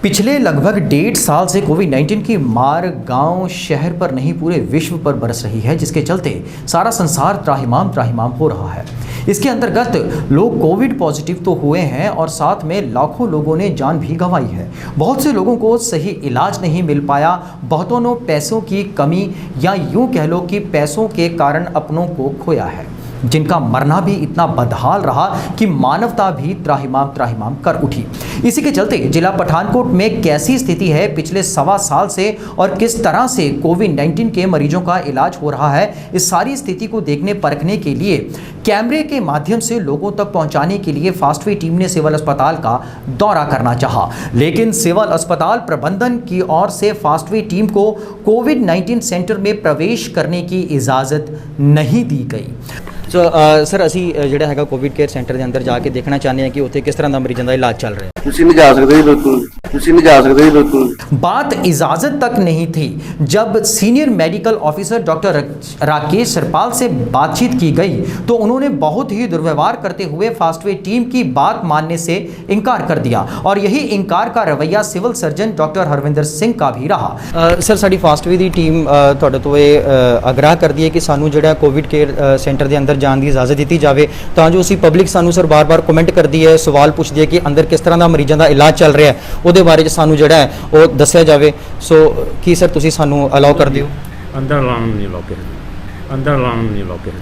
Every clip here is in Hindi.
पिछले लगभग 1.5 साल से कोविड-19 की मार गांव शहर पर नहीं पूरे विश्व पर बरस रही है, जिसके चलते सारा संसार त्राहिमाम हो रहा है। इसके अंतर्गत लोग कोविड पॉजिटिव तो हुए हैं और साथ में लाखों लोगों ने जान भी गंवाई है। बहुत से लोगों को सही इलाज नहीं मिल पाया, बहुतों ने पैसों की कमी या यूं कह लो कि पैसों के कारण अपनों को खोया है, जिनका मरना भी इतना बदहाल रहा कि मानवता भी त्राहिमाम कर उठी। इसी के चलते जिला पठानकोट में कैसी स्थिति है पिछले 1.25 साल से और किस तरह से कोविड-19 के मरीजों का इलाज हो रहा है, इस सारी स्थिति को देखने परखने के लिए कैमरे के माध्यम से लोगों तक पहुंचाने के लिए फास्टवे टीम ने सिविल अस्पताल का दौरा करना चाहा, लेकिन सिविल अस्पताल प्रबंधन की ओर से फास्टवे टीम को कोविड-19 सेंटर में प्रवेश करने की इजाज़त नहीं दी गई। सर असी ਜਿਹੜਾ ਹੈਗਾ ਕੋਵਿਡ ਕੇਅਰ ਸੈਂਟਰ ਦੇ ਅੰਦਰ ਜਾ ਕੇ ਦੇਖਣਾ ਚਾਹੁੰਦੇ ਹਾਂ ਕਿ ਉੱਥੇ ਕਿਸ ਤਰ੍ਹਾਂ ਦਾ ਮਰੀਜ਼ਾਂ ਦਾ ਇਲਾਜ ਚੱਲ ਰਿਹਾ ਹੈ। ਤੁਸੀਂ ਨਹੀਂ ਜਾ ਸਕਦੇ ਬਿਲਕੁਲ, ਤੁਸੀਂ नहीं जा सकते बिल्कुल। बात इजाजत तक नहीं थी जब senior medical officer doctor Rakesh Sarpal से बातचीत की गई तो उन्होंने बहुत ही दुर्व्यवहार करते हुए फास्टवे टीम की बात मानने से इनकार कर दिया और यही इनकार का रवैया civil surgeon doctor Harvinder Singh का भी रहा। सर साडी फास्टवे ਦੀ ਟੀਮ ਤੁਹਾਡੇ ਤੋਂ ਇਹ ਆਗਰਾਹ ਕਰਦੀ ਹੈ ਕਿ ਸਾਨੂੰ ਜਿਹੜਾ ਕੋਵਿਡ ਕੇਅਰ ਸੈਂਟਰ ਦੇ ਅੰਦਰ ਜਾਣ ਦੀ ਇਜਾਜ਼ਤ ਦਿੱਤੀ ਜਾਵੇ ਤਾਂ ਜੋ ਅਸੀਂ ਪਬਲਿਕ ਸਾਨੂੰ ਸਰ ਬਾਰ-ਬਾਰ ਕਮੈਂਟ ਕਰਦੀ ਹੈ, ਸਵਾਲ ਪੁੱਛਦੀ ਹੈ ਕਿ ਅੰਦਰ ਕਿਸ ਤਰ੍ਹਾਂ ਦਾ ਮਰੀਜ਼ਾਂ ਦਾ ਇਲਾਜ ਚੱਲ ਰਿਹਾ ਹੈ, ਉਹਦੇ ਬਾਰੇ ਚ ਸਾਨੂੰ ਜਿਹੜਾ ਹੈ ਉਹ ਦੱਸਿਆ ਜਾਵੇ। ਸੋ ਕੀ ਸਰ ਤੁਸੀਂ ਸਾਨੂੰ ਅਲਾਉ ਕਰ ਦਿਓ? अंदर लाना नहीं लोगे, अंदर लाना नहीं लोगे।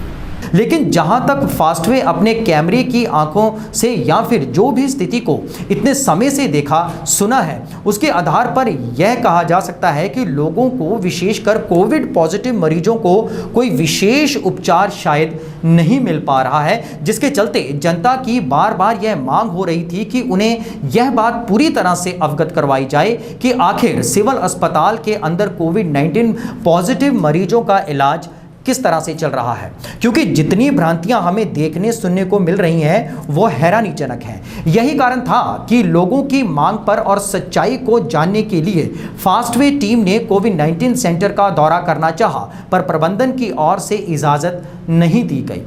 लेकिन जहां तक फास्टवे अपने कैमरे की आंखों से या फिर जो भी स्थिति को इतने समय से देखा सुना है, उसके आधार पर यह कहा जा सकता है कि लोगों को विशेषकर कोविड पॉजिटिव मरीजों को कोई विशेष उपचार शायद नहीं मिल पा रहा है, जिसके चलते जनता की बार बार यह मांग हो रही थी कि उन्हें यह बात पूरी तरह से अवगत करवाई जाए कि आखिर सिविल अस्पताल के अंदर कोविड-19 पॉजिटिव मरीजों का इलाज किस तरह से चल रहा है, क्योंकि जितनी भ्रांतियां हमें देखने सुनने को मिल रही हैं वो हैरानीजनक हैं। यही कारण था कि लोगों की मांग पर और सच्चाई को जानने के लिए फास्टवे टीम ने कोविड-19 सेंटर का दौरा करना चाहा, पर प्रबंधन की ओर से इजाज़त नहीं दी गई।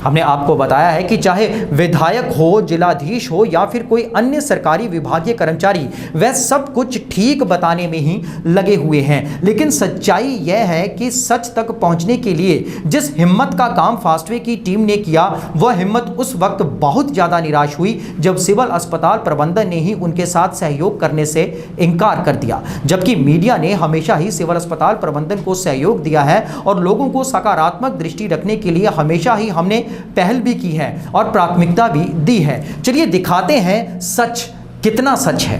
हमने आपको बताया है कि चाहे विधायक हो, जिलाधीश हो या फिर कोई अन्य सरकारी विभागीय कर्मचारी, वह सब कुछ ठीक बताने में ही लगे हुए हैं, लेकिन सच्चाई यह है कि सच तक पहुंचने के लिए जिस हिम्मत का काम फास्टवे की टीम ने किया, वह हिम्मत उस वक्त बहुत ज़्यादा निराश हुई जब सिविल अस्पताल प्रबंधन ने ही उनके साथ सहयोग करने से इनकार कर दिया, जबकि मीडिया ने हमेशा ही सिविल अस्पताल प्रबंधन को सहयोग दिया है और लोगों को सकारात्मक दृष्टि रखने के लिए हमेशा ही हमने पहल भी की है और प्राथमिकता भी दी है। चलिए दिखाते हैं सच कितना सच है।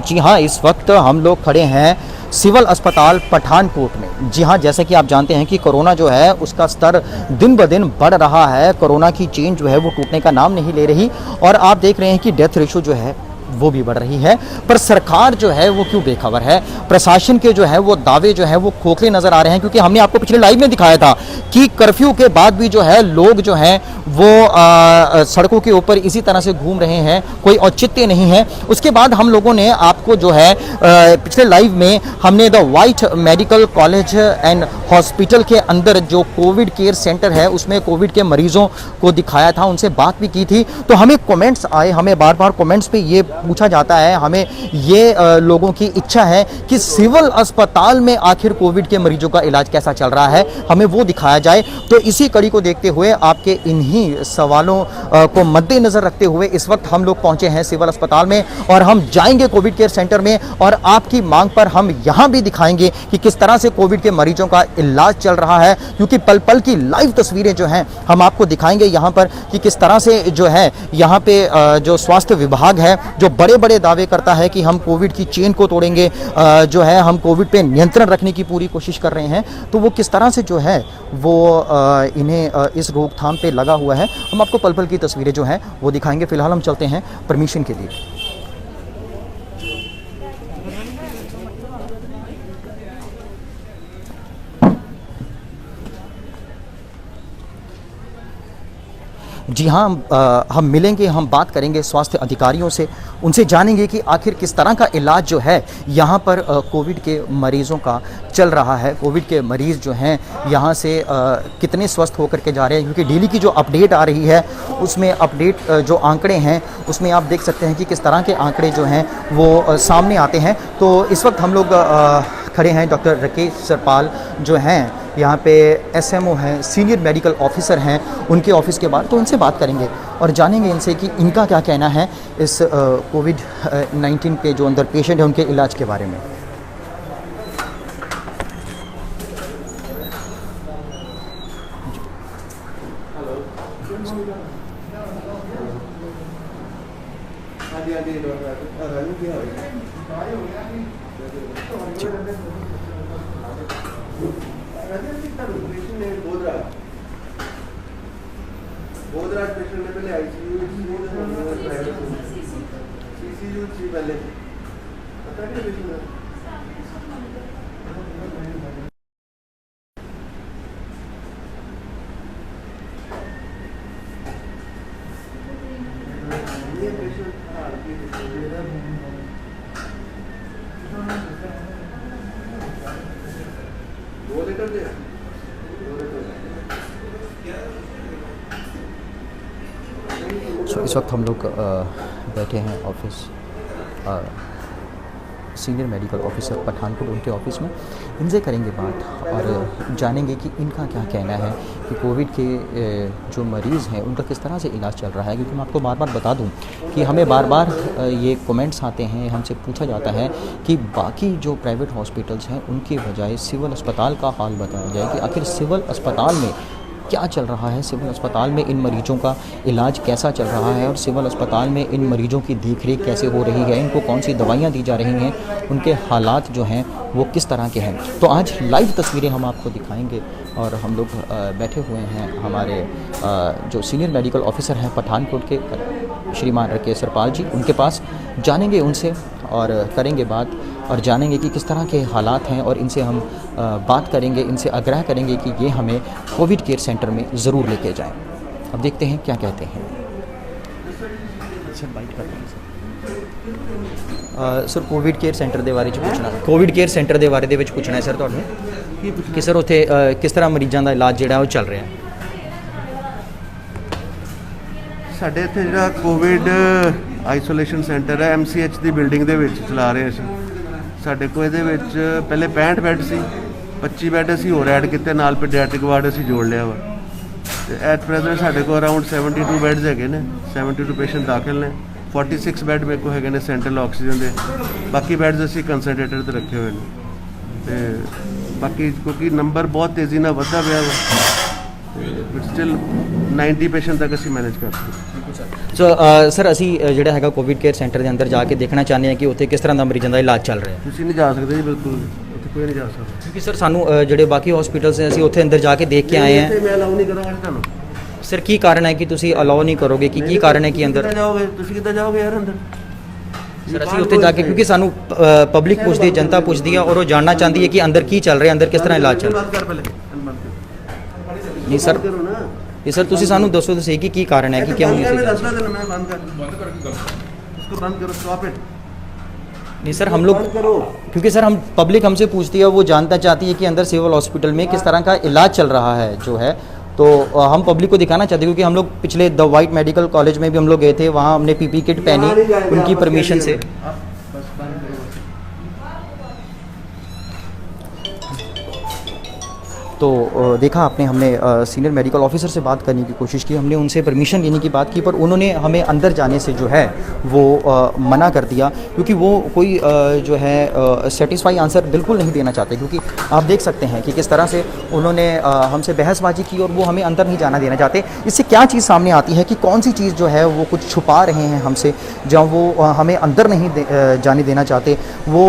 जी हाँ, इस वक्त हम लोग खड़े हैं सिविल अस्पताल पठानकोट में। जी हाँ, जैसे कि आप जानते हैं कि कोरोना जो है उसका स्तर दिन ब दिन बढ़ रहा है, कोरोना की चेन जो है वो टूटने का नाम नहीं ले रही और आप देख रहे हैं कि डेथ रेशो जो है वो भी बढ़ रही है, पर सरकार जो है वो क्यों बेखबर है? प्रशासन के जो है वो दावे जो है वो खोखले नजर आ रहे हैं, क्योंकि हमने आपको पिछले लाइव में दिखाया था कि कर्फ्यू के बाद भी जो है लोग जो हैं वो सड़कों के ऊपर इसी तरह से घूम रहे हैं, कोई औचित्य नहीं है। उसके बाद हम लोगों ने आपको जो है पिछले लाइव में हमने the white medical college and hospital के अंदर जो कोविड केयर सेंटर है उसमें कोविड के मरीजों को दिखाया था, उनसे बात भी की थी। तो हमें कमेंट्स आए, हमें बार बार कमेंट्स पे ये पूछा जाता है, हमें ये लोगों की इच्छा है कि सिविल अस्पताल में आखिर कोविड के मरीजों का इलाज कैसा चल रहा है, हमें वो दिखाया जाए। तो इसी कड़ी को देखते हुए आपके इन्हीं सवालों को मद्देनजर रखते हुए इस वक्त हम लोग पहुंचे हैं सिविल अस्पताल में और हम जाएंगे कोविड केयर सेंटर में और आपकी मांग पर हम यहां भी दिखाएंगे कि किस तरह से कोविड के मरीजों का इलाज चल रहा है, क्योंकि पल पल की लाइव तस्वीरें जो हैं हम आपको दिखाएंगे यहां पर कि किस तरह से जो है यहां पे जो स्वास्थ्य विभाग है जो बड़े बड़े दावे करता है कि हम कोविड की चेन को तोड़ेंगे, जो है हम कोविड पे नियंत्रण रखने की पूरी कोशिश कर रहे हैं, तो वो किस तरह से जो है वो इन्हें इस रोकथाम पे लगा हुआ है। हम आपको पल पल की तस्वीरें जो हैं वो दिखाएंगे। फिलहाल हम चलते हैं परमिशन के लिए। जी हाँ, हम मिलेंगे, हम बात करेंगे स्वास्थ्य अधिकारियों से, उनसे जानेंगे कि आखिर किस तरह का इलाज जो है यहाँ पर कोविड के मरीज़ों का चल रहा है। कोविड के मरीज़ जो हैं यहाँ से कितने स्वस्थ होकर के जा रहे हैं, क्योंकि डेली की जो अपडेट आ रही है उसमें अपडेट जो आंकड़े हैं उसमें आप देख सकते हैं कि किस तरह के आंकड़े जो हैं वो सामने आते हैं। तो इस वक्त हम लोग खड़े हैं डॉक्टर राकेश सरपाल जो हैं यहाँ पे SMO हैं, सीनियर मेडिकल ऑफिसर हैं, उनके ऑफिस के बाहर। तो उनसे बात करेंगे और जानेंगे इनसे कि इनका क्या कहना है इस कोविड-19 के जो अंदर पेशेंट हैं उनके इलाज के बारे में। गोदराज पेशेंट ने पहले ICU थी पहले, पता नहीं पेशेंट ये पेशेंट दो लीटर दे इस वक्त हम लोग बैठे हैं office senior medical officer Pathankot उनके ऑफिस में। इनसे करेंगे बात और जानेंगे कि इनका क्या कहना है कि कोविड के जो मरीज़ हैं उनका किस तरह से इलाज चल रहा है। क्योंकि मैं आपको बार बार बता दूं कि हमें बार बार ये कमेंट्स आते हैं, हमसे पूछा जाता है कि बाकी जो प्राइवेट हॉस्पिटल्स हैं उनकी बजाय सिविल अस्पताल का हाल बताया जाए कि आखिर सिविल अस्पताल में क्या चल रहा है, सिविल अस्पताल में इन मरीजों का इलाज कैसा चल रहा है और सिविल अस्पताल में इन मरीजों की देखरेख कैसे हो रही है, इनको कौन सी दवाइयाँ दी जा रही हैं, उनके हालात जो हैं वो किस तरह के हैं। तो आज लाइव तस्वीरें हम आपको दिखाएंगे और हम लोग बैठे हुए हैं हमारे जो सीनियर मेडिकल ऑफिसर हैं पठानकोट के श्रीमान राकेश सरपाल जी, उनके पास जानेंगे उनसे और करेंगे बात और जानेंगे कि किस तरह के हालात हैं और इनसे हम बात करेंगे, इनसे आग्रह करेंगे कि ये हमें कोविड केयर सेंटर में ज़रूर लेके जाएं। अब देखते हैं क्या कहते हैं। सर बाइट कर रहे हैं सर कोविड केयर सेंटर के बारे में पूछना, कोविड केयर सेंटर के बारे में पूछना है सर तुहानू कि सर उत्थे किस तरह मरीजों का इलाज जिहड़ा वो चल रहा है। ਸਾਡੇ ਇੱਥੇ ਜਿਹੜਾ ਕੋਵਿਡ ਆਈਸੋਲੇਸ਼ਨ ਸੈਂਟਰ ਹੈ MCH ਦੀ ਬਿਲਡਿੰਗ ਦੇ ਵਿੱਚ ਚਲਾ ਰਹੇ ਅਸੀਂ। ਸਾਡੇ ਕੋਲ ਇਹਦੇ ਵਿੱਚ ਪਹਿਲੇ 65 ਬੈੱਡ ਸੀ, 25 ਬੈੱਡ ਅਸੀਂ ਹੋਰ ਐਡ ਕੀਤੇ, ਨਾਲ ਪੀਡੀਆਟ੍ਰਿਕ ਵਾਰਡ ਅਸੀਂ ਜੋੜ ਲਿਆ ਵਾ ਤੇ ਐਟ ਪ੍ਰੈਜ਼ੈਂਟ ਸਾਡੇ ਕੋਲ ਅਰਾਊਂਡ 72 ਬੈੱਡਸ ਹੈਗੇ ਨੇ, 72 ਪੇਸ਼ੈਂਟ ਦਾਖਲ ਨੇ। 46 ਬੈੱਡ ਮੇਰੇ ਕੋਲ ਹੈਗੇ ਨੇ ਸੈਂਟਰਲ ਆਕਸੀਜਨ ਦੇ, ਬਾਕੀ ਬੈੱਡਸ ਅਸੀਂ ਕੰਸੈਂਟਰੇਟਰ ਤੇ ਰੱਖੇ ਹੋਏ ਨੇ ਤੇ ਬਾਕੀ ਕਿਉਂਕਿ ਨੰਬਰ ਬਹੁਤ ਤੇਜ਼ੀ ਨਾਲ ਵੱਧਦਾ ਪਿਆ ਵਾ ਬਟ ਸਟਿਲ 90 ਪੇਸ਼ੈਂਟ ਤੱਕ ਅਸੀਂ ਮੈਨੇਜ ਕਰ ਸਕਦੇ। ਸੋ ਸਰ ਅਸੀਂ ਜਿਹੜਾ ਹੈਗਾ ਕੋਵਿਡ ਕੇਅਰ ਸੈਂਟਰ ਦੇ ਅੰਦਰ ਜਾ ਕੇ ਦੇਖਣਾ ਚਾਹੁੰਦੇ ਹਾਂ ਕਿ ਉੱਥੇ ਕਿਸ ਤਰ੍ਹਾਂ ਦਾ ਮਰੀਜ਼ਾਂ ਦਾ ਇਲਾਜ ਚੱਲ ਰਿਹਾ ਹੈ। ਤੁਸੀਂ ਨਹੀਂ ਜਾ ਸਕਦੇ ਜੀ, ਬਿਲਕੁਲ ਉੱਥੇ ਕੋਈ ਨਹੀਂ ਜਾ ਸਕਦਾ ਕਿਉਂਕਿ ਸਰ ਸਾਨੂੰ ਜਿਹੜੇ ਬਾਕੀ ਹਸਪੀਟਲਸ ਨੇ ਅਸੀਂ ਉੱਥੇ ਅੰਦਰ ਜਾ ਕੇ ਦੇਖ ਕੇ ਆਏ ਹਾਂ। ਮੈਂ ਅਲਾਉ ਨਹੀਂ ਕਰਾਂਗਾ ਤੁਹਾਨੂੰ। ਸਰ ਕੀ ਕਾਰਨ ਹੈ ਕਿ ਤੁਸੀਂ ਅਲਾਉ ਨਹੀਂ ਕਰੋਗੇ ਕਿ ਕੀ ਕਾਰਨ ਹੈ ਕਿ ਅੰਦਰ ਜਾਓਗੇ? ਤੁਸੀਂ ਕਿੱਦਾਂ ਜਾਓਗੇ ਯਾਰ ਅੰਦਰ? ਸਰ ਅਸੀਂ ਉੱਥੇ ਜਾ ਕੇ ਕਿਉਂਕਿ ਸਾਨੂੰ ਪਬਲਿਕ ਪੁੱਛਦੀ ਹੈ, ਜਨਤਾ ਪੁੱਛਦੀ ਹੈ ਔਰ ਉਹ ਜਾਣਨਾ ਚਾਹੁੰਦੀ ਹੈ ਕਿ ਅੰਦਰ ਕੀ ਚੱਲ ਰਿਹਾ, ਅੰਦਰ ਕਿਸ ਤਰ੍ਹਾਂ ਇਲਾਜ ਚੱਲ ਰਿਹਾ। ਨਹੀਂ ਸਰ ये सर तुसी सानू दसो तो सही कि की कारण है कि क्यों नहीं नहीं सर हम लोग क्योंकि सर हम पब्लिक हमसे पूछती है, वो जानना चाहती है कि अंदर सिविल हॉस्पिटल में किस तरह का इलाज चल रहा है जो है। तो हम पब्लिक को दिखाना चाहते हैं क्योंकि हम लोग पिछले द वाइट मेडिकल कॉलेज में भी हम लोग गए थे, वहाँ हमने PPE किट पहनी उनकी परमिशन से। तो देखा आपने, हमने सीनियर मेडिकल ऑफिसर से बात करने की कोशिश की, हमने उनसे परमिशन लेने की बात की, पर उन्होंने हमें अंदर जाने से जो है वो मना कर दिया क्योंकि वो कोई जो है सेटिस्फाई आंसर बिल्कुल नहीं देना चाहते। क्योंकि आप देख सकते हैं कि किस तरह से उन्होंने हमसे बहसबाजी की और वो हमें अंदर नहीं जाना देना चाहते। इससे क्या चीज़ सामने आती है कि कौन सी चीज़ जो है वो कुछ छुपा रहे हैं हमसे, जब वो हमें अंदर नहीं जाने देना चाहते, वो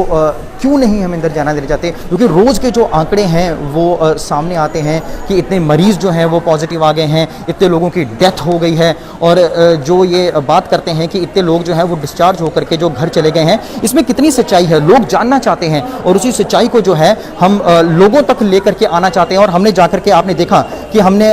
क्यों नहीं हमें अंदर जाना देना चाहते। क्योंकि रोज़ के जो आंकड़े हैं वो सामने आते हैं कि इतने मरीज़ जो हैं वो पॉजिटिव आ गए हैं, इतने लोगों की डेथ हो गई है और जो ये बात करते हैं कि इतने लोग जो हैं वो डिस्चार्ज होकर के जो घर चले गए हैं, इसमें कितनी सच्चाई है लोग जानना चाहते हैं और उसी सच्चाई को जो है हम लोगों तक लेकर के आना चाहते हैं। और हमने जाकर के आपने देखा कि हमने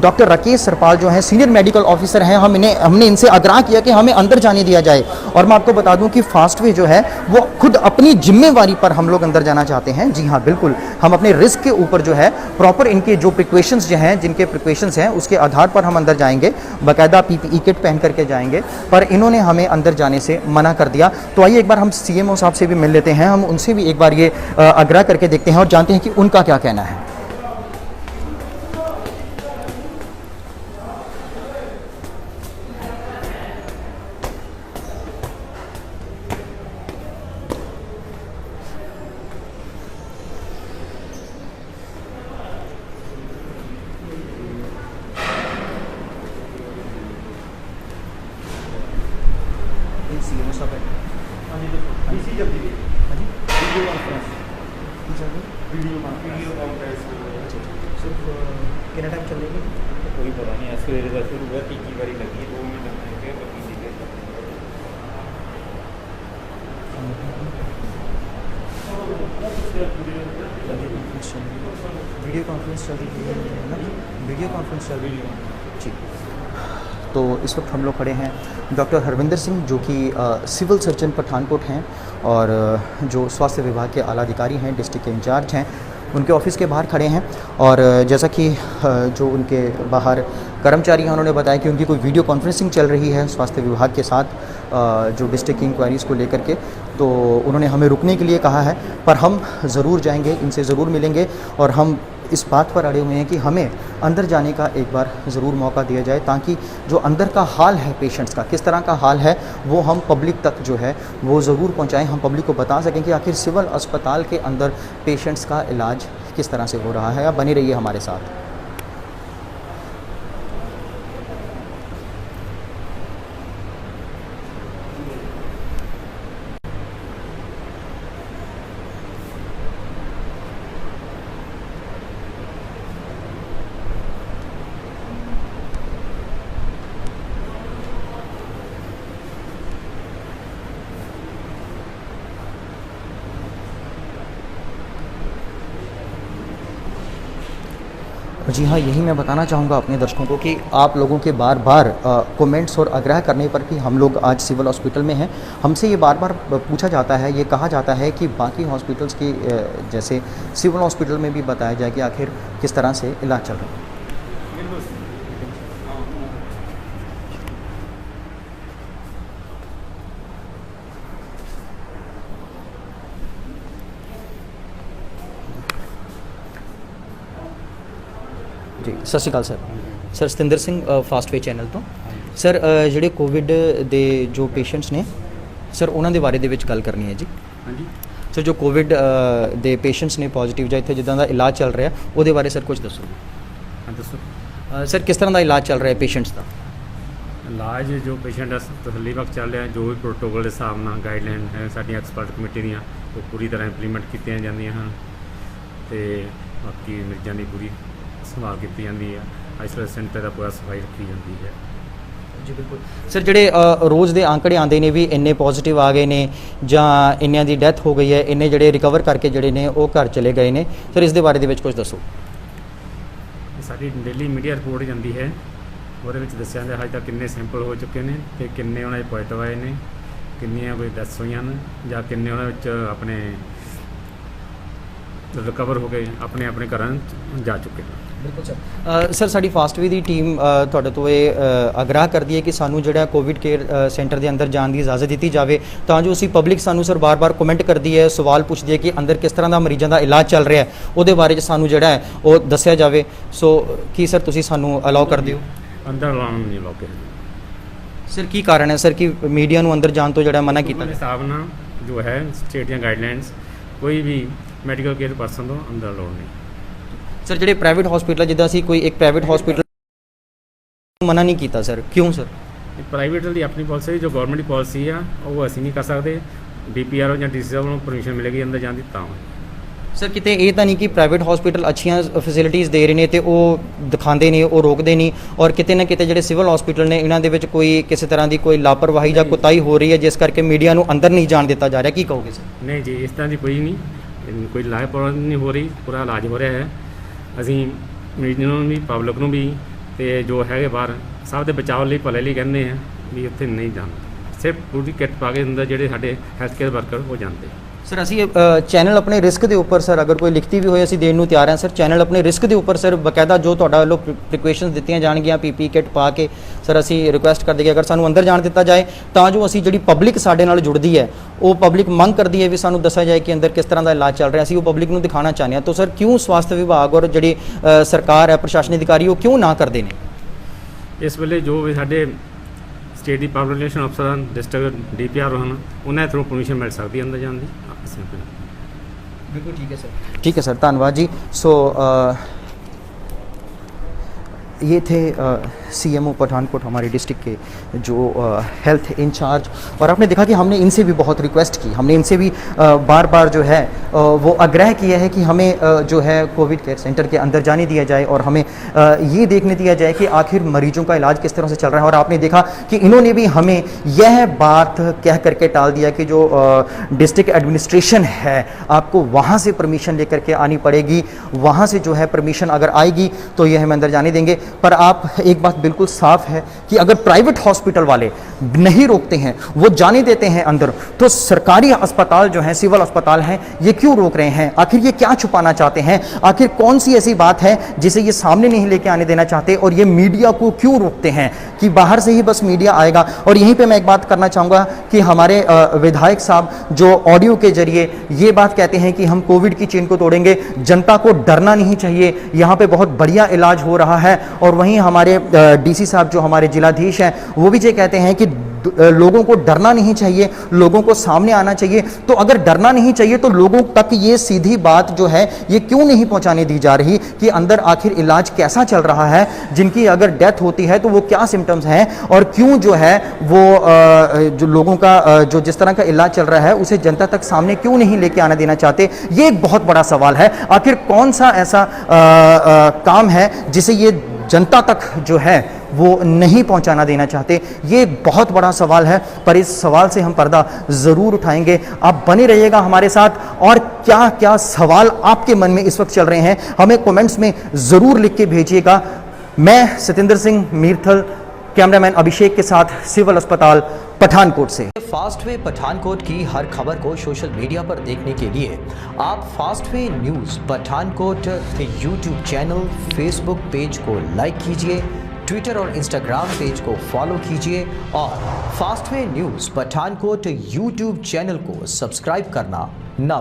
डॉक्टर राकेश सरपाल जो हैं सीनियर मेडिकल ऑफिसर हैं, हमने इनसे आग्रह किया कि हमें अंदर जाने दिया जाए। और मैं आपको बता दूं कि फास्टवे जो है वो खुद अपनी जिम्मेवारी पर हम लोग अंदर जाना चाहते हैं। जी हाँ, बिल्कुल, हम अपने रिस्क के ऊपर जो है प्रॉपर इनके जो प्रिकॉशंस जो हैं, जिनके प्रिकॉशंस हैं उसके आधार पर हम अंदर जाएंगे, बाकायदा PPE किट पहन करके जाएंगे, पर इन्होंने हमें अंदर जाने से मना कर दिया। तो आइए एक बार हम CMO साहब से भी मिल लेते हैं, हम उनसे भी एक बार ये आग्रह करके देखते हैं और जानते हैं कि उनका क्या कहना है। कोई पता नहीं, सवेरे का शुरू हुआ, तीसरी बारी लगी, 2 मिनट लगे, बाकी चीज़ें वीडियो कॉन्फ्रेंस चल रही है ना, वीडियो कॉन्फ्रेंस चल रही है जी। तो इस वक्त हम लोग खड़े हैं डॉक्टर हरविंदर सिंह जो कि सिविल सर्जन पठानकोट हैं और जो स्वास्थ्य विभाग के आला अधिकारी हैं, डिस्ट्रिक्ट के इंचार्ज हैं, उनके ऑफिस के बाहर खड़े हैं। और जैसा कि जो उनके बाहर कर्मचारी हैं उन्होंने बताया कि उनकी कोई वीडियो कॉन्फ्रेंसिंग चल रही है स्वास्थ्य विभाग के साथ जो डिस्ट्रिक्ट की इंक्वायरीज़ को लेकर के, तो उन्होंने हमें रुकने के लिए कहा है, पर हम ज़रूर जाएंगे, इनसे ज़रूर मिलेंगे और हम इस बात पर अड़े हुए हैं कि हमें अंदर जाने का एक बार ज़रूर मौका दिया जाए, ताकि जो अंदर का हाल है पेशेंट्स का, किस तरह का हाल है, वो हम पब्लिक तक जो है वो ज़रूर पहुंचाएं, हम पब्लिक को बता सकें कि आखिर सिविल अस्पताल के अंदर पेशेंट्स का इलाज किस तरह से हो रहा है। आप बने रहिए हमारे साथ। जी हाँ, यही मैं बताना चाहूँगा अपने दर्शकों को कि आप लोगों के बार बार कमेंट्स और आग्रह करने पर कि हम लोग आज सिविल हॉस्पिटल में हैं, हमसे ये बार बार पूछा जाता है, ये कहा जाता है कि बाकी हॉस्पिटल्स की जैसे सिविल हॉस्पिटल में भी बताया जाए कि आखिर किस तरह से इलाज चल रहा है। जी सत श्री अकाल sir Satinder Singh Fastway channel तो सर ਜਿਹੜੇ ਕੋਵਿਡ ਦੇ ਜੋ ਪੇਸ਼ੈਂਟਸ ਨੇ ਸਰ ਉਹਨਾਂ ਦੇ ਬਾਰੇ ਦੇ ਵਿੱਚ ਗੱਲ ਕਰਨੀ ਹੈ ਜੀ। ਹਾਂਜੀ ਸਰ ਜੋ ਕੋਵਿਡ ਦੇ ਪੇਸ਼ੈਂਟਸ ਨੇ ਪੋਜ਼ਿਟਿਵ ਜਾਂ ਇੱਥੇ ਜਿੱਦਾਂ ਦਾ ਇਲਾਜ ਚੱਲ ਰਿਹਾ ਉਹਦੇ ਬਾਰੇ ਸਰ ਕੁਝ ਦੱਸੋ। ਹਾਂ ਦੱਸੋ। ਸਰ ਕਿਸ ਤਰ੍ਹਾਂ ਦਾ ਇਲਾਜ ਚੱਲ ਰਿਹਾ ਪੇਸ਼ੈਂਟਸ ਦਾ। ਇਲਾਜ ਜੋ ਪੇਸ਼ੈਂਟ ਦਾ ਤਸੱਲੀ ਬਖਸ਼ ਚੱਲ ਰਿਹਾ, ਜੋ ਵੀ ਪ੍ਰੋਟੋਕੋਲ ਦੇ ਹਿਸਾਬ ਨਾਲ ਗਾਈਡਲਾਈਨ ਹੈ ਸਾਡੀਆਂ ਐਕਸਪਰਟ ਕਮੇਟੀ ਦੀਆਂ, ਉਹ ਪੂਰੀ ਤਰ੍ਹਾਂ ਇੰਪਲੀਮੈਂਟ ਕੀਤੀਆਂ ਜਾਂਦੀਆਂ ਹਨ ਅਤੇ ਬਾਕੀ ਮਰੀਜ਼ਾਂ ਦੀ ਪੂਰੀ ਸੰਭਾਲ ਕੀਤੀ ਜਾਂਦੀ ਹੈ। ਆਈਸੋਲੇਸ਼ਨ ਸੈਂਟਰ ਦਾ ਪੂਰਾ ਸਫਾਈ ਰੱਖੀ ਜਾਂਦੀ ਹੈ। ਜੀ ਬਿਲਕੁਲ ਸਰ, ਜਿਹੜੇ ਰੋਜ਼ ਦੇ ਆંકੜੇ ਆਉਂਦੇ ਨੇ ਵੀ ਇੰਨੇ ਪੋਜ਼ਿਟਿਵ ਆ ਗਏ ਨੇ ਜਾਂ ਇੰਨਿਆਂ ਦੀ ਡੈਥ ਹੋ ਗਈ ਹੈ, ਇੰਨੇ ਜਿਹੜੇ ਰਿਕਵਰ ਕਰਕੇ ਜਿਹੜੇ ਨੇ ਉਹ ਘਰ ਚਲੇ ਗਏ ਨੇ, ਸਰ ਇਸ ਦੇ ਬਾਰੇ ਦੇ ਵਿੱਚ ਕੁਝ ਦੱਸੋ। ਸਾਡੀ ਡੇਲੀ ਮੀਡੀਆ ਰਿਪੋਰਟ ਜਾਂਦੀ ਹੈ, ਉਹਦੇ ਵਿੱਚ ਦੱਸਿਆ ਜਾਂਦਾ ਹਜੇ ਤੱਕ ਕਿੰਨੇ ਸੈਂਪਲ ਹੋ ਚੁੱਕੇ ਨੇ ਅਤੇ ਕਿੰਨੇ ਉਹਨਾਂ ਦੇ ਪੋਜ਼ਿਟਿਵ ਆਏ ਨੇ, ਕਿੰਨੀਆਂ ਕੋਈ ਡੈਥਸ ਹੋਈਆਂ ਨੇ ਜਾਂ ਕਿੰਨੇ ਉਹਨਾਂ ਵਿੱਚ ਆਪਣੇ ਰਿਕਵਰ ਹੋ ਗਏ ਆਪਣੇ ਆਪਣੇ ਘਰਾਂ ਜਾ ਚੁੱਕੇ ਨੇ। ਬਿਲਕੁਲ ਸਰ। ਸਰ ਸਾਡੀ ਫਾਸਟਵੇ ਦੀ ਟੀਮ ਤੁਹਾਡੇ ਤੋਂ ਇਹ ਆਗਰਾਹ ਕਰਦੀ ਹੈ ਕਿ ਸਾਨੂੰ ਜਿਹੜਾ ਕੋਵਿਡ ਕੇਅਰ ਸੈਂਟਰ ਦੇ ਅੰਦਰ ਜਾਣ ਦੀ ਇਜਾਜ਼ਤ ਦਿੱਤੀ ਜਾਵੇ, ਤਾਂ ਜੋ ਅਸੀਂ ਪਬਲਿਕ ਸਾਨੂੰ ਸਰ ਬਾਰ-ਬਾਰ ਕਮੈਂਟ ਕਰਦੀ ਹੈ, ਸਵਾਲ ਪੁੱਛਦੀ ਹੈ ਕਿ ਅੰਦਰ ਕਿਸ ਤਰ੍ਹਾਂ ਦਾ ਮਰੀਜ਼ਾਂ ਦਾ ਇਲਾਜ ਚੱਲ ਰਿਹਾ ਹੈ, ਉਹਦੇ ਬਾਰੇ 'ਚ ਸਾਨੂੰ ਜਿਹੜਾ ਹੈ ਉਹ ਦੱਸਿਆ ਜਾਵੇ। ਸੋ ਕੀ ਸਰ ਤੁਸੀਂ ਸਾਨੂੰ ਅਲਾਓ ਕਰਦੇ ਹੋ? ਅੰਦਰ ਲਾਉਣ ਨਹੀਂ ਲੋਕੇ ਸਰ ਕੀ ਕਾਰਨ ਹੈ ਸਰ ਕਿ ਮੀਡੀਆ ਨੂੰ ਅੰਦਰ ਜਾਣ ਤੋਂ ਜਿਹੜਾ ਮਨਾ ਕੀਤਾ ਮੇਰੇ ਹਿਸਾਬ ਨਾਲ ਜੋ ਹੈ ਸਟੇਟ ਦੀਆਂ ਗਾਈਡਲਾਈਨਸ ਕੋਈ ਵੀ ਮੈਡੀਕਲ ਕੇਅਰ ਪਰਸਨ ਤੋਂ ਅੰਦਰ ਲਾਉਣ ਨਹੀਂ। ਸਰ ਜਿਹੜੇ ਪ੍ਰਾਈਵੇਟ ਹਸਪੀਟਲ ਜਿੱਦਾਂ ਅਸੀਂ ਕੋਈ ਇੱਕ ਪ੍ਰਾਈਵੇਟ ਹਸਪੀਟਲ ਮਨਾ ਨਹੀਂ ਕੀਤਾ ਸਰ, ਕਿਉਂ ਸਰ? ਪ੍ਰਾਈਵੇਟ ਦੀ ਆਪਣੀ ਪਾਲਿਸੀ, ਜੋ ਗਵਰਨਮੈਂਟ ਦੀ ਪਾਲਿਸੀ ਆ ਉਹ ਅਸੀਂ ਨਹੀਂ ਕਰ ਸਕਦੇ। DPRO ਜਾਂ DC ਸਾਹਿਬ ਨੂੰ ਪਰਮਿਸ਼ਨ ਮਿਲੇਗੀ ਅੰਦਰ ਜਾਣ ਦੀ ਤਾਂ। ਸਰ ਕਿਤੇ ਇਹ ਤਾਂ ਨਹੀਂ ਕਿ ਪ੍ਰਾਈਵੇਟ ਹਸਪੀਟਲ ਅੱਛੀਆਂ ਫੈਸਿਲਿਟੀਜ਼ ਦੇ ਰਹੇ ਨੇ ਤੇ ਉਹ ਦਿਖਾਉਂਦੇ ਨੇ, ਉਹ ਰੋਕਦੇ ਨਹੀਂ, ਔਰ ਕਿਤੇ ਨਾ ਕਿਤੇ ਜਿਹੜੇ ਸਿਵਲ ਹਸਪੀਟਲ ਨੇ ਇਹਨਾਂ ਦੇ ਵਿੱਚ ਕੋਈ ਕਿਸੇ ਤਰ੍ਹਾਂ ਦੀ ਕੋਈ ਲਾਪਰਵਾਹੀ ਜਾਂ ਕੁਤਾਹੀ ਹੋ ਰਹੀ ਹੈ ਜਿਸ ਕਰਕੇ ਮੀਡੀਆ ਨੂੰ ਅੰਦਰ ਨਹੀਂ ਜਾਣ ਦਿੱਤਾ ਜਾ ਰਿਹਾ, ਕੀ ਕਹੋਗੇ ਸਰ? ਨਹੀਂ ਜੀ, ਇਸ ਤਰ੍ਹਾਂ ਦੀ ਕੋਈ ਨਹੀਂ, ਕੋਈ ਲਾਪਰਵਾਹੀ ਨਹੀਂ ਹੋ ਰਹੀ, ਪੂਰਾ ਇਲਾਜ ਹੋ ਰਿਹਾ ਹੈ। ਅਸੀਂ ਮਰੀਜ਼ਾਂ ਨੂੰ ਵੀ ਪਬਲਿਕ ਨੂੰ ਵੀ ਤੇ ਜੋ ਹੈਗੇ ਬਾਹਰ ਸਭ ਦੇ ਬਚਾਅ ਲਈ ਭਲੇ ਲਈ ਕਹਿੰਦੇ ਆ ਵੀ ਉੱਥੇ ਨਹੀਂ ਜਾਣਾ, ਸਿਰਫ ਪੂਰੀ ਕਿੱਟ ਪਾ ਕੇ ਅੰਦਰ ਜਿਹੜੇ ਸਾਡੇ ਹੈਲਥ ਕੇਅਰ ਵਰਕਰ ਉਹ ਜਾਂਦੇ। ਸਰ ਅਸੀਂ ਚੈਨਲ ਆਪਣੇ ਰਿਸਕ ਦੇ ਉੱਪਰ ਸਰ ਅਗਰ ਕੋਈ ਲਿਖਤੀ ਵੀ ਹੋਏ ਅਸੀਂ ਦੇਣ ਨੂੰ ਤਿਆਰ ਹਾਂ ਸਰ, ਚੈਨਲ ਆਪਣੇ ਰਿਸਕ ਦੇ ਉੱਪਰ ਸਰ ਬਕਾਇਦਾ ਜੋ ਤੁਹਾਡਾ ਵੱਲੋਂ ਪ੍ਰੀਕੁਏਸ਼ਨਸ ਦਿੱਤੀਆਂ ਜਾਣਗੀਆਂ ਪੀਪੀ ਕਿੱਟ ਪਾ ਕੇ ਸਰ ਅਸੀਂ ਰਿਕੁਐਸਟ ਕਰਦੇ ਕਿ ਅਗਰ ਸਾਨੂੰ ਅੰਦਰ ਜਾਣ ਦਿੱਤਾ ਜਾਏ ਤਾਂ ਜੋ ਅਸੀਂ ਜਿਹੜੀ ਪਬਲਿਕ ਸਾਡੇ ਨਾਲ ਜੁੜਦੀ ਹੈ ਉਹ ਪਬਲਿਕ ਮੰਗ ਕਰਦੀ ਹੈ ਵੀ ਸਾਨੂੰ ਦੱਸਿਆ ਜਾਏ ਕਿ ਅੰਦਰ ਕਿਸ ਤਰ੍ਹਾਂ ਦਾ ਇਲਾਜ ਚੱਲ ਰਿਹਾ, ਅਸੀਂ ਉਹ ਪਬਲਿਕ ਨੂੰ ਦਿਖਾਉਣਾ ਚਾਹੁੰਦੇ ਹਾਂ। ਤਾਂ ਸਰ ਕਿਉਂ ਸਵਾਸਥ ਵਿਭਾਗ ਔਰ ਜਿਹੜੀ ਸਰਕਾਰ ਹੈ ਪ੍ਰਸ਼ਾਸਨੀ ਅਧਿਕਾਰੀ ਉਹ ਕਿਉਂ ਨਾ ਕਰਦੇ ਨੇ? ਇਸ ਵੇਲੇ ਜੋ ਵੀ ਸਾਡੇ ਸਟੇਟ ਦੀ ਪਬਲਿਕ ਰਿਲੇਸ਼ਨ ਅਫਸਰ ਹਨ, ਡਿਸਟ੍ਰਿਕਟ DPR ਹਨ, ਉਹਨਾਂ ਦੇ ਥਰੂ ਪਰਮਿਸ਼ਨ ਮਿਲ ਸਕਦੀ ਹੈ ਅੰਦਰ ਜਾਣ ਦੀ। बिल्कुल ठीक है सर। ठीक है सर, धन्यवाद जी। सो ये थे CMO पठानकोट हमारे डिस्ट्रिक्ट के जो हेल्थ इंचार्ज, और आपने देखा कि हमने इनसे भी बहुत रिक्वेस्ट की, हमने इनसे भी बार बार जो है वो आग्रह किया है कि हमें जो है कोविड केयर सेंटर के अंदर जाने दिया जाए और हमें ये देखने दिया जाए कि आखिर मरीजों का इलाज किस तरह से चल रहा है। और आपने देखा कि इन्होंने भी हमें यह बात कह करके टाल दिया कि जो डिस्ट्रिक्ट एडमिनिस्ट्रेशन है आपको वहाँ से परमिशन लेकर के आनी पड़ेगी, वहाँ से जो है परमिशन अगर आएगी तो ये हमें अंदर जाने देंगे। पर आप एक बात बिल्कुल साफ है कि अगर प्राइवेट हॉस्पिटल वाले नहीं रोकते हैं, वो जाने देते हैं अंदर, तो सरकारी अस्पताल जो हैं, सिविल अस्पताल हैं, ये क्यों रोक रहे हैं? आखिर ये क्या छुपाना चाहते हैं? आखिर कौन सी ऐसी बात है जिसे ये सामने नहीं लेके आने देना चाहते? और ये मीडिया को क्यों रोकते हैं कि बाहर से ही बस मीडिया आएगा? और यहीं पे मैं एक बात करना चाहूँगा कि हमारे विधायक साहब जो ऑडियो के जरिए ये बात कहते हैं कि हम कोविड की चेन को तोड़ेंगे, जनता को डरना नहीं चाहिए, यहाँ पे बहुत बढ़िया इलाज हो रहा है। और वहीं हमारे DC साहब जो हमारे जिलाधीश हैं वो भी ये कहते हैं कि लोगों को डरना नहीं चाहिए, लोगों को सामने आना चाहिए। तो अगर डरना नहीं चाहिए तो लोगों तक ये सीधी बात जो है ये क्यों नहीं पहुंचाने दी जा रही कि अंदर आखिर इलाज कैसा चल रहा है, जिनकी अगर डेथ होती है तो वो क्या सिम्टम्स हैं, और क्यों जो है वो जो लोगों का जो जिस तरह का इलाज चल रहा है उसे जनता तक सामने क्यों नहीं लेके आना देना चाहते? ये एक बहुत बड़ा सवाल है। आखिर कौन सा ऐसा काम है जिसे ये जनता तक जो है वो नहीं पहुंचाना देना चाहते? ये एक बहुत बड़ा सवाल है, पर इस सवाल से हम पर्दा ज़रूर उठाएंगे। आप बने रहिएगा हमारे साथ, और क्या क्या सवाल आपके मन में इस वक्त चल रहे हैं हमें कमेंट्स में ज़रूर लिख के भेजिएगा। मैं सतेंद्र सिंह मीरथल, कैमरामैन अभिषेक के साथ, सिविल अस्पताल पठानकोट से। फास्ट वे पठानकोट की हर खबर को सोशल मीडिया पर देखने के लिए आप fast way news Pathankot YouTube channel, Facebook page को लाइक कीजिए, ट्विटर और इंस्टाग्राम पेज को फॉलो कीजिए, और fast way news Pathankot YouTube channel को सब्सक्राइब करना ना